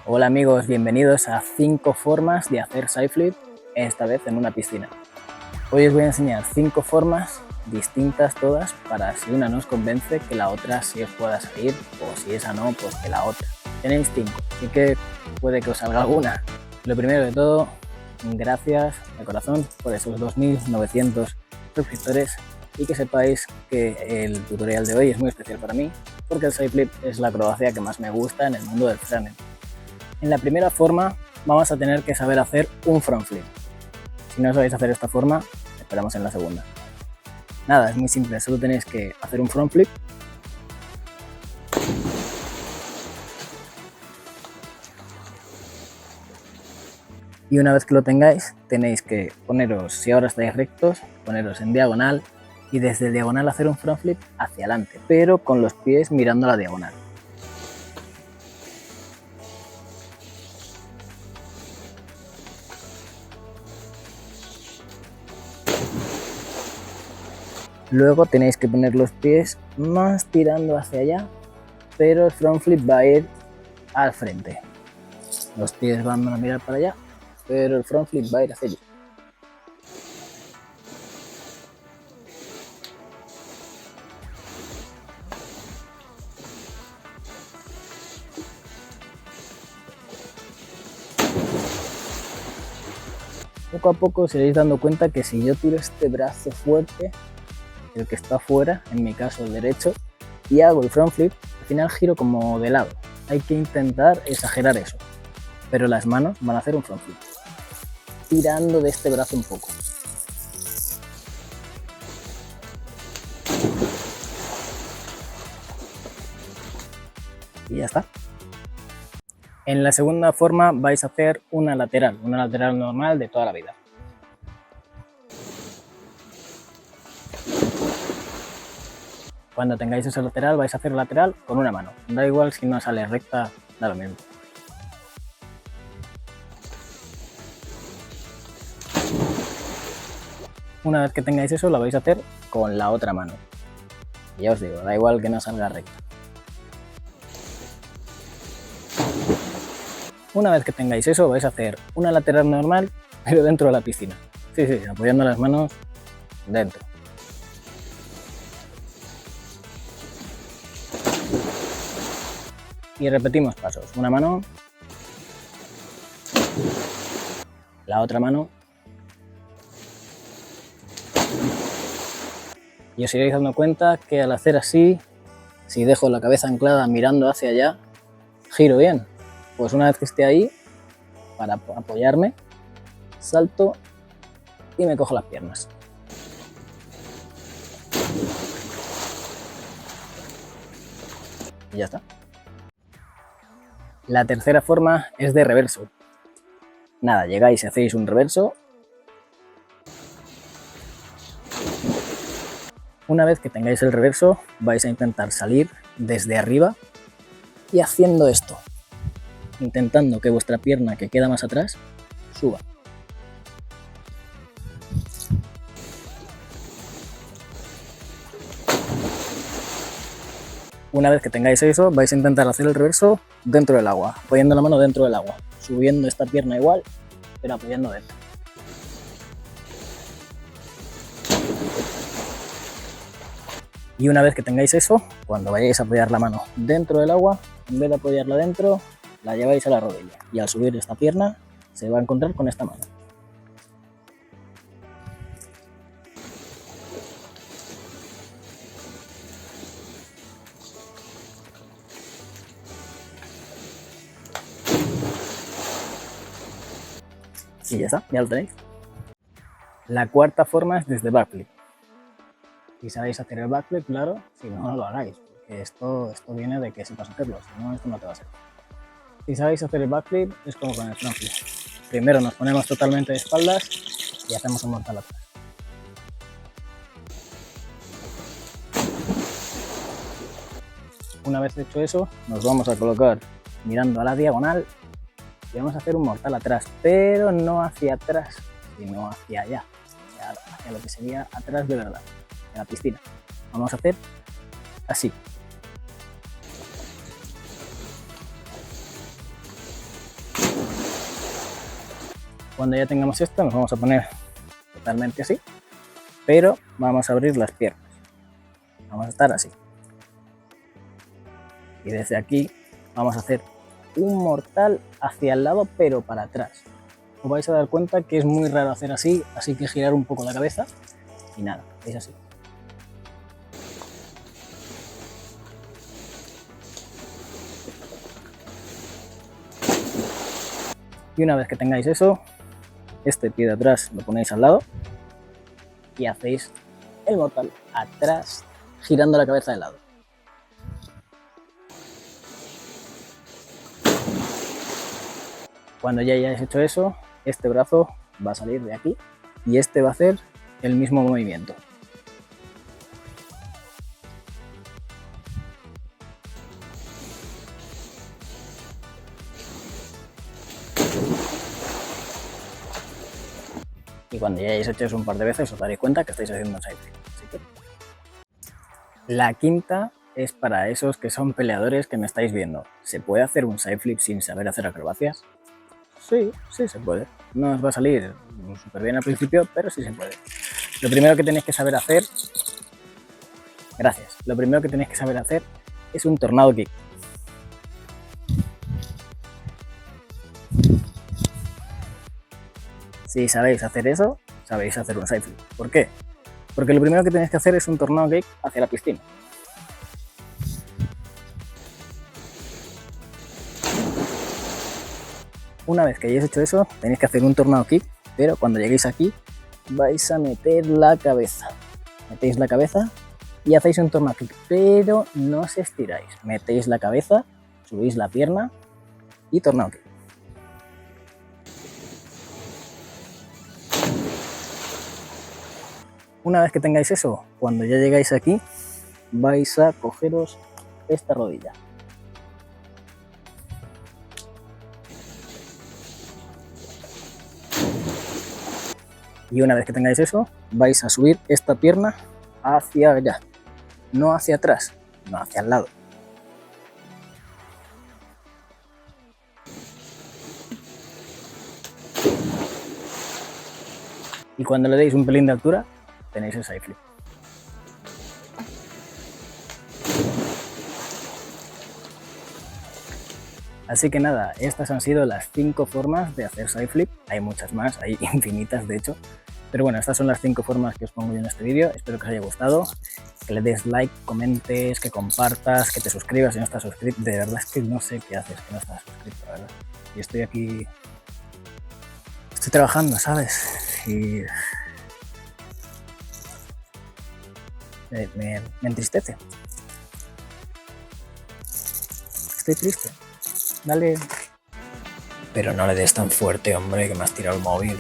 Hola amigos, bienvenidos a 5 formas de hacer side flip, esta vez en una piscina. Hoy os voy a enseñar 5 formas distintas todas para si una no os convence que la otra sí os pueda salir o si esa no, pues que la otra. Tenéis 5, así que puede que os salga alguna. Lo primero de todo, gracias de corazón por esos 2.900 suscriptores y que sepáis que el tutorial de hoy es muy especial para mí porque el side flip es la acrobacia que más me gusta en el mundo del freestyle. En la primera forma vamos a tener que saber hacer un front flip. Si no sabéis hacer esta forma, esperamos en la segunda. Nada, es muy simple, solo tenéis que hacer un front flip. Y una vez que lo tengáis, tenéis que poneros, si ahora estáis rectos, poneros en diagonal y desde el diagonal hacer un front flip hacia adelante, pero con los pies mirando a la diagonal. Luego tenéis que poner los pies más tirando hacia allá, pero el front flip va a ir al frente. Los pies van a mirar para allá, pero el front flip va a ir hacia allí. Poco a poco os iréis dando cuenta que si yo tiro este brazo fuerte, el que está fuera, en mi caso el derecho, y hago el front flip, al final giro como de lado. Hay que intentar exagerar eso, pero las manos van a hacer un front flip, tirando de este brazo un poco. Y ya está. En la segunda forma vais a hacer una lateral normal de toda la vida. Cuando tengáis ese lateral vais a hacer lateral con una mano. Da igual si no sale recta, da lo mismo. Una vez que tengáis eso, lo vais a hacer con la otra mano. Y ya os digo, da igual que no salga recta. Una vez que tengáis eso, vais a hacer una lateral normal, pero dentro de la piscina. Sí, apoyando las manos dentro. Y repetimos pasos. Una mano, la otra mano. Y os iréis dando cuenta que al hacer así, si dejo la cabeza anclada mirando hacia allá, giro bien. Pues una vez que esté ahí, para apoyarme, salto y me cojo las piernas. Y ya está. La tercera forma es de reverso. Nada, llegáis y hacéis un reverso. Una vez que tengáis el reverso, vais a intentar salir desde arriba y haciendo esto, intentando que vuestra pierna que queda más atrás suba. Una vez que tengáis eso, vais a intentar hacer el reverso dentro del agua, apoyando la mano dentro del agua, subiendo esta pierna igual, pero apoyando dentro. Y una vez que tengáis eso, cuando vayáis a apoyar la mano dentro del agua, en vez de apoyarla dentro, la lleváis a la rodilla. Y al subir esta pierna, se va a encontrar con esta mano. Y ya está, ya lo tenéis. La cuarta forma es desde backflip. Si sabéis hacer el backflip, claro, si no, no lo hagáis, porque esto viene de que sepas hacerlo, si no, esto no te va a ser. Si sabéis hacer el backflip, es como con el frontflip. Primero nos ponemos totalmente de espaldas y hacemos un mortal atrás. Una vez hecho eso, nos vamos a colocar mirando a la diagonal y vamos a hacer un mortal atrás, pero no hacia atrás, sino hacia allá, hacia lo que sería atrás de verdad, de la piscina. Vamos a hacer así. Cuando ya tengamos esto nos vamos a poner totalmente así, pero vamos a abrir las piernas. Vamos a estar así. Y desde aquí vamos a hacer un mortal hacia el lado, pero para atrás. Os vais a dar cuenta que es muy raro hacer así, así que girar un poco la cabeza y nada, es así. Y una vez que tengáis eso, este pie de atrás lo ponéis al lado y hacéis el mortal atrás, girando la cabeza de lado. Cuando ya hayáis hecho eso, este brazo va a salir de aquí y este va a hacer el mismo movimiento. Y cuando ya hayáis hecho eso un par de veces os daréis cuenta que estáis haciendo un side flip. Así que... La quinta es para esos que son peleadores que me estáis viendo. ¿Se puede hacer un side flip sin saber hacer acrobacias? Sí, sí se puede. No os va a salir súper bien al principio, pero sí se puede. Lo primero que tenéis que saber hacer... Gracias. Lo primero que tenéis que saber hacer es un tornado kick. Si sabéis hacer eso, sabéis hacer un side flip. ¿Por qué? Porque lo primero que tenéis que hacer es un tornado kick hacia la piscina. Una vez que hayáis hecho eso, tenéis que hacer un tornado kick, pero cuando lleguéis aquí vais a meter la cabeza. Metéis la cabeza y hacéis un tornado kick, pero no os estiráis. Metéis la cabeza, subís la pierna y tornado kick. Una vez que tengáis eso, cuando ya llegáis aquí, vais a cogeros esta rodilla. Y una vez que tengáis eso, vais a subir esta pierna hacia allá. No hacia atrás, no hacia el lado. Y cuando le deis un pelín de altura, tenéis el side flip. Así que nada, estas han sido las 5 formas de hacer side flip. Hay muchas más, hay infinitas de hecho. Pero bueno, estas son las 5 formas que os pongo yo en este vídeo. Espero que os haya gustado, que le des like, comentes, que compartas, que te suscribas si no estás suscrito. De verdad es que no sé qué haces, que no estás suscrito, la verdad. Y estoy aquí... Estoy trabajando, ¿sabes? Y... Me entristece. Estoy triste. Dale. Pero no le des tan fuerte, hombre, que me has tirado el móvil.